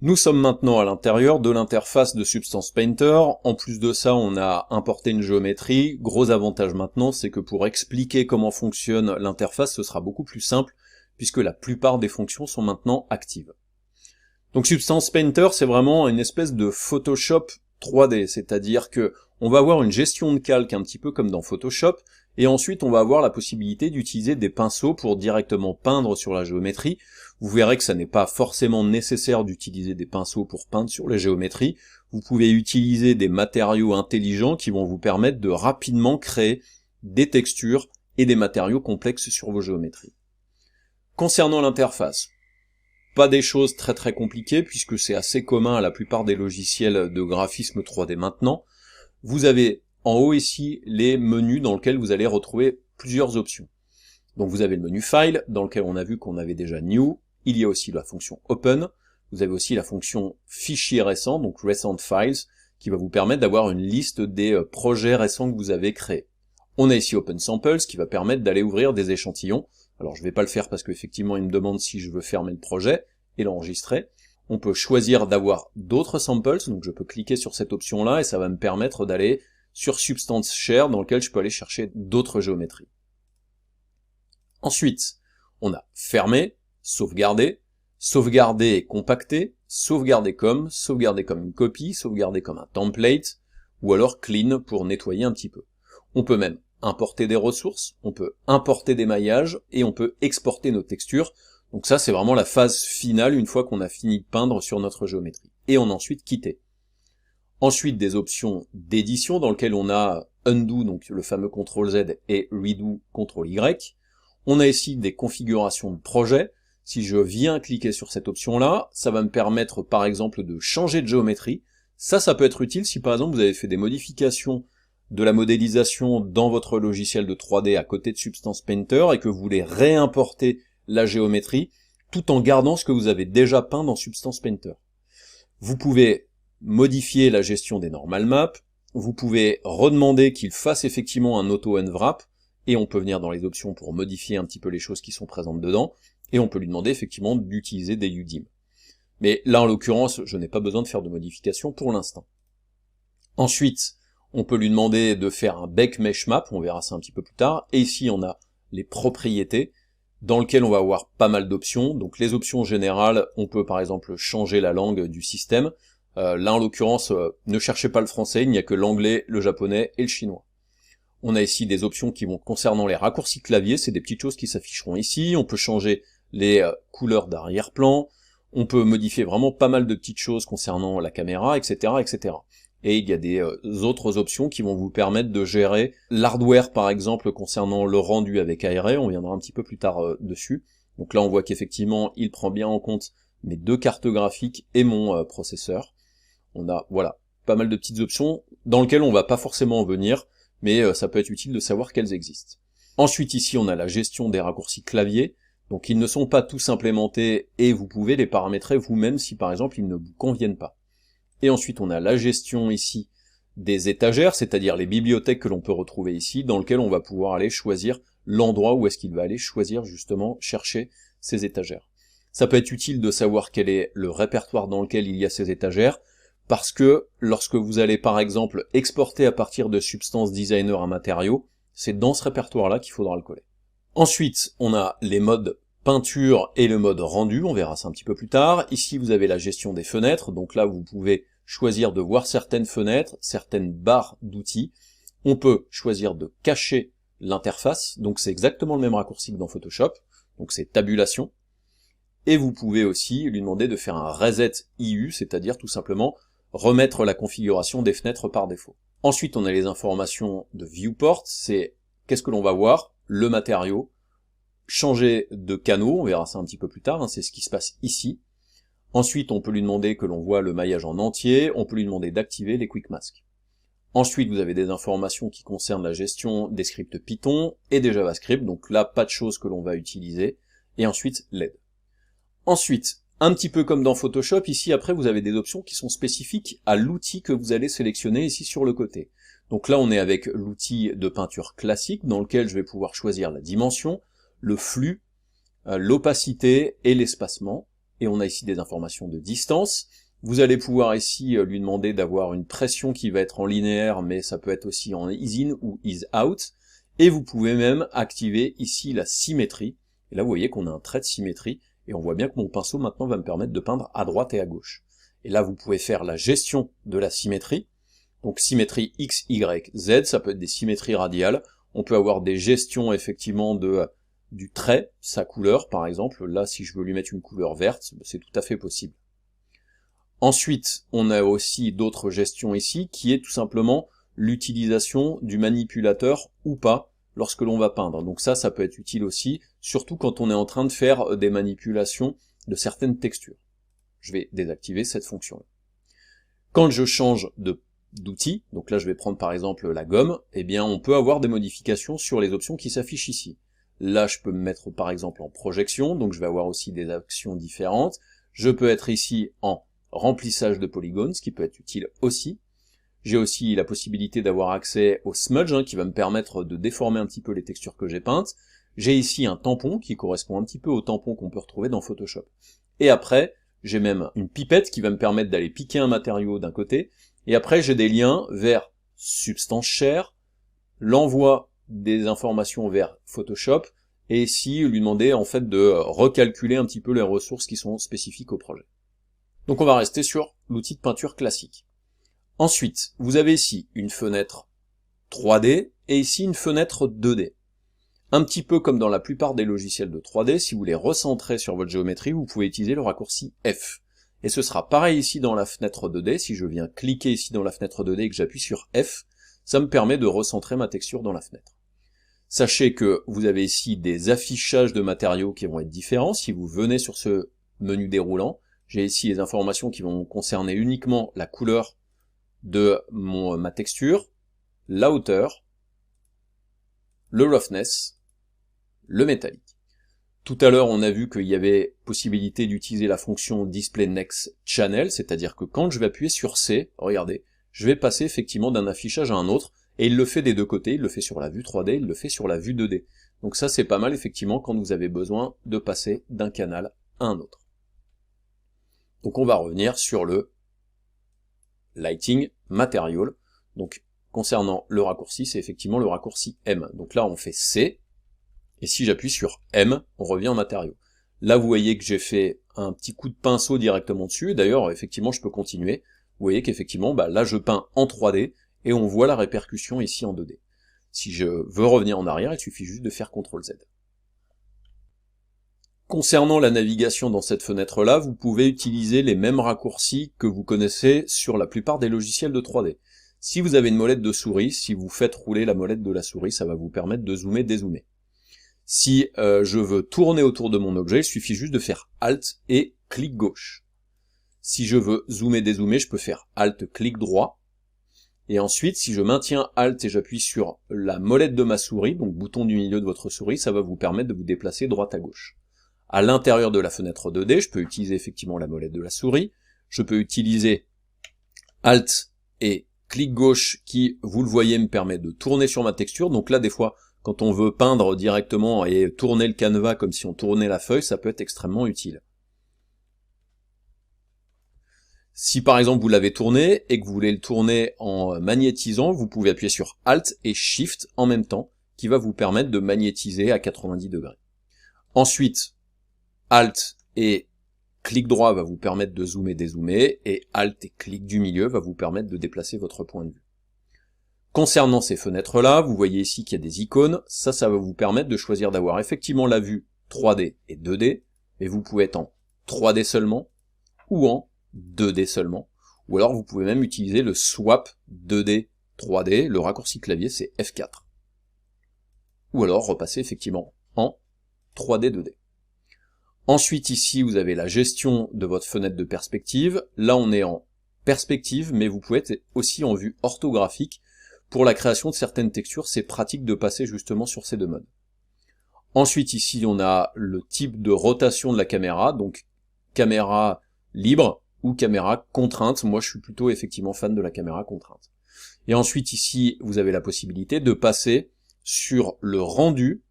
Nous sommes maintenant à l'intérieur de l'interface de Substance Painter. En plus de ça, on a importé une géométrie. Gros avantage maintenant, c'est que pour expliquer comment fonctionne l'interface, ce sera beaucoup plus simple, puisque la plupart des fonctions sont maintenant actives. Donc Substance Painter, c'est vraiment une espèce de Photoshop 3D, c'est-à-dire que on va avoir une gestion de calque un petit peu comme dans Photoshop, et ensuite on va avoir la possibilité d'utiliser des pinceaux pour directement peindre sur la géométrie. Vous verrez que ça n'est pas forcément nécessaire d'utiliser des pinceaux pour peindre sur les géométries. Vous pouvez utiliser des matériaux intelligents qui vont vous permettre de rapidement créer des textures et des matériaux complexes sur vos géométries. Concernant l'interface, pas des choses très compliquées puisque c'est assez commun à la plupart des logiciels de graphisme 3D maintenant. Vous avez en haut ici les menus dans lesquels vous allez retrouver plusieurs options. Donc vous avez le menu File dans lequel on a vu qu'on avait déjà New, il y a aussi la fonction Open, vous avez aussi la fonction Fichier récent, donc Recent Files, qui va vous permettre d'avoir une liste des projets récents que vous avez créés. On a ici Open Samples qui va permettre d'aller ouvrir des échantillons. Alors je vais pas le faire parce qu'effectivement il me demande si je veux fermer le projet et l'enregistrer. On peut choisir d'avoir d'autres samples, donc je peux cliquer sur cette option-là et ça va me permettre d'aller sur Substance Share dans lequel je peux aller chercher d'autres géométries. Ensuite, on a fermer, sauvegarder, sauvegarder et compacter, sauvegarder comme une copie, sauvegarder comme un template, ou alors clean pour nettoyer un petit peu. On peut même importer des ressources, on peut importer des maillages, et on peut exporter nos textures. Donc ça, c'est vraiment la phase finale une fois qu'on a fini de peindre sur notre géométrie. Et on a ensuite quitter. Ensuite, des options d'édition dans lesquelles on a Undo, donc le fameux CTRL-Z, et Redo, CTRL-Y. On a ici des configurations de projet. Si je viens cliquer sur cette option-là, ça va me permettre par exemple de changer de géométrie. Ça peut être utile si par exemple vous avez fait des modifications de la modélisation dans votre logiciel de 3D à côté de Substance Painter et que vous voulez réimporter la géométrie tout en gardant ce que vous avez déjà peint dans Substance Painter. Vous pouvez modifier la gestion des normal maps, vous pouvez redemander qu'il fasse effectivement un auto-unwrap, et on peut venir dans les options pour modifier un petit peu les choses qui sont présentes dedans, et on peut lui demander effectivement d'utiliser des UDIM. Mais là en l'occurrence, je n'ai pas besoin de faire de modification pour l'instant. Ensuite, on peut lui demander de faire un Back Mesh Map, on verra ça un petit peu plus tard, et ici on a les propriétés, dans lesquelles on va avoir pas mal d'options. Donc les options générales, on peut par exemple changer la langue du système. Là en l'occurrence, ne cherchez pas le français, il n'y a que l'anglais, le japonais et le chinois. On a ici des options qui vont concernant les raccourcis clavier, c'est des petites choses qui s'afficheront ici. On peut changer les couleurs d'arrière-plan, on peut modifier vraiment pas mal de petites choses concernant la caméra, etc., etc. Et il y a des autres options qui vont vous permettre de gérer l'hardware, par exemple, concernant le rendu avec Airray, on viendra un petit peu plus tard dessus. Donc là, on voit qu'effectivement, il prend bien en compte mes deux cartes graphiques et mon processeur. On a, voilà, pas mal de petites options dans lesquelles on va pas forcément en venir, mais ça peut être utile de savoir qu'elles existent. Ensuite, ici, on a la gestion des raccourcis clavier. Donc ils ne sont pas tous implémentés et vous pouvez les paramétrer vous-même si par exemple ils ne vous conviennent pas. Et ensuite on a la gestion ici des étagères, c'est-à-dire les bibliothèques que l'on peut retrouver ici, dans lesquelles on va pouvoir aller choisir l'endroit où est-ce qu'il va aller choisir justement, chercher ces étagères. Ça peut être utile de savoir quel est le répertoire dans lequel il y a ces étagères, parce que lorsque vous allez par exemple exporter à partir de Substance Designer un matériau, c'est dans ce répertoire-là qu'il faudra le coller. Ensuite, on a les modes peinture et le mode rendu, on verra ça un petit peu plus tard. Ici, vous avez la gestion des fenêtres, donc là, vous pouvez choisir de voir certaines fenêtres, certaines barres d'outils. On peut choisir de cacher l'interface, donc c'est exactement le même raccourci que dans Photoshop, donc c'est tabulation. Et vous pouvez aussi lui demander de faire un reset IU, c'est-à-dire tout simplement remettre la configuration des fenêtres par défaut. Ensuite, on a les informations de viewport, c'est qu'est-ce que l'on va voir, le matériau, changer de canaux, on verra ça un petit peu plus tard, c'est ce qui se passe ici. Ensuite, on peut lui demander que l'on voit le maillage en entier, on peut lui demander d'activer les Quick Masks. Ensuite, vous avez des informations qui concernent la gestion des scripts Python et des JavaScript, donc là, pas de choses que l'on va utiliser. Et ensuite, LED. Ensuite, un petit peu comme dans Photoshop, ici, après, vous avez des options qui sont spécifiques à l'outil que vous allez sélectionner ici sur le côté. Donc là, on est avec l'outil de peinture classique, dans lequel je vais pouvoir choisir la dimension, le flux, l'opacité et l'espacement. et on a ici des informations de distance. Vous allez pouvoir ici lui demander d'avoir une pression qui va être en linéaire, mais ça peut être aussi en ease in ou ease out. Et vous pouvez même activer ici la symétrie. Et là, vous voyez qu'on a un trait de symétrie, et on voit bien que mon pinceau maintenant va me permettre de peindre à droite et à gauche. Et là, vous pouvez faire la gestion de la symétrie. Donc symétrie X, Y, Z, ça peut être des symétries radiales. On peut avoir des gestions effectivement du trait, sa couleur par exemple. Là, si je veux lui mettre une couleur verte, c'est tout à fait possible. Ensuite, on a aussi d'autres gestions ici, qui est tout simplement l'utilisation du manipulateur ou pas lorsque l'on va peindre. Donc ça peut être utile aussi, surtout quand on est en train de faire des manipulations de certaines textures. Je vais désactiver cette fonction-là. Quand je change d'outil, donc là je vais prendre par exemple la gomme, eh bien on peut avoir des modifications sur les options qui s'affichent ici. Là je peux me mettre par exemple en projection, donc je vais avoir aussi des actions différentes. Je peux être ici en remplissage de polygones, ce qui peut être utile aussi. J'ai aussi la possibilité d'avoir accès au smudge, qui va me permettre de déformer un petit peu les textures que j'ai peintes. J'ai ici un tampon qui correspond un petit peu au tampon qu'on peut retrouver dans Photoshop. Et après, j'ai même une pipette qui va me permettre d'aller piquer un matériau d'un côté. Et après, j'ai des liens vers Substance Share, l'envoi des informations vers Photoshop, et ici, lui demander en fait de recalculer un petit peu les ressources qui sont spécifiques au projet. Donc on va rester sur l'outil de peinture classique. Ensuite, vous avez ici une fenêtre 3D et ici une fenêtre 2D. Un petit peu comme dans la plupart des logiciels de 3D, si vous voulez recentrer sur votre géométrie, vous pouvez utiliser le raccourci F. Et ce sera pareil ici dans la fenêtre 2D, si je viens cliquer ici dans la fenêtre 2D et que j'appuie sur F, ça me permet de recentrer ma texture dans la fenêtre. Sachez que vous avez ici des affichages de matériaux qui vont être différents. Si vous venez sur ce menu déroulant, j'ai ici les informations qui vont concerner uniquement la couleur de ma texture, la hauteur, le roughness, le métallique. Tout à l'heure, on a vu qu'il y avait possibilité d'utiliser la fonction Display Next Channel, c'est-à-dire que quand je vais appuyer sur C, regardez, je vais passer effectivement d'un affichage à un autre, et il le fait des deux côtés, il le fait sur la vue 3D, il le fait sur la vue 2D. Donc ça, c'est pas mal effectivement quand vous avez besoin de passer d'un canal à un autre. Donc on va revenir sur le Lighting Material. Donc concernant le raccourci, c'est effectivement le raccourci M. Donc là on fait C, et si j'appuie sur M, on revient en matériaux. Là vous voyez que j'ai fait un petit coup de pinceau directement dessus, d'ailleurs effectivement je peux continuer. Vous voyez qu'effectivement là je peins en 3D, et on voit la répercussion ici en 2D. Si je veux revenir en arrière, il suffit juste de faire CTRL Z. Concernant la navigation dans cette fenêtre-là, vous pouvez utiliser les mêmes raccourcis que vous connaissez sur la plupart des logiciels de 3D. Si vous avez une molette de souris, si vous faites rouler la molette de la souris, ça va vous permettre de zoomer, dézoomer. Si je veux tourner autour de mon objet, il suffit juste de faire Alt et clic gauche. Si je veux zoomer, dézoomer, je peux faire Alt, clic droit. Et ensuite, si je maintiens Alt et j'appuie sur la molette de ma souris, donc bouton du milieu de votre souris, ça va vous permettre de vous déplacer droite à gauche. À l'intérieur de la fenêtre 2D, je peux utiliser effectivement la molette de la souris, je peux utiliser Alt et clic gauche qui, vous le voyez, me permet de tourner sur ma texture. Donc là, des fois, quand on veut peindre directement et tourner le canevas comme si on tournait la feuille, ça peut être extrêmement utile. Si par exemple vous l'avez tourné et que vous voulez le tourner en magnétisant, vous pouvez appuyer sur Alt et Shift en même temps, qui va vous permettre de magnétiser à 90 degrés. Ensuite, Alt et clic droit va vous permettre de zoomer, dézoomer, et Alt et clic du milieu va vous permettre de déplacer votre point de vue. Concernant ces fenêtres-là, vous voyez ici qu'il y a des icônes, ça va vous permettre de choisir d'avoir effectivement la vue 3D et 2D, mais vous pouvez être en 3D seulement, ou en 2D seulement, ou alors vous pouvez même utiliser le swap 2D 3D, le raccourci clavier c'est F4. Ou alors repasser effectivement en 3D 2D. Ensuite ici vous avez la gestion de votre fenêtre de perspective, là on est en perspective mais vous pouvez être aussi en vue orthographique. Pour la création de certaines textures, c'est pratique de passer justement sur ces deux modes. Ensuite ici on a le type de rotation de la caméra, donc caméra libre ou caméra contrainte. Moi je suis plutôt effectivement fan de la caméra contrainte. Et ensuite ici vous avez la possibilité de passer sur le rendu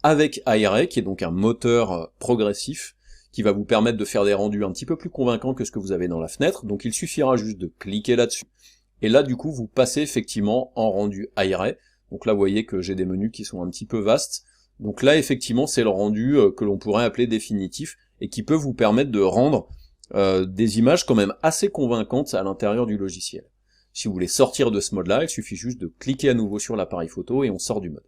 avec iRay, qui est donc un moteur progressif qui va vous permettre de faire des rendus un petit peu plus convaincants que ce que vous avez dans la fenêtre. Donc il suffira juste de cliquer là-dessus. Et là, du coup, vous passez effectivement en rendu aéré. Donc là, vous voyez que j'ai des menus qui sont un petit peu vastes. Donc là, effectivement, c'est le rendu que l'on pourrait appeler définitif et qui peut vous permettre de rendre des images quand même assez convaincantes à l'intérieur du logiciel. Si vous voulez sortir de ce mode-là, il suffit juste de cliquer à nouveau sur l'appareil photo et on sort du mode.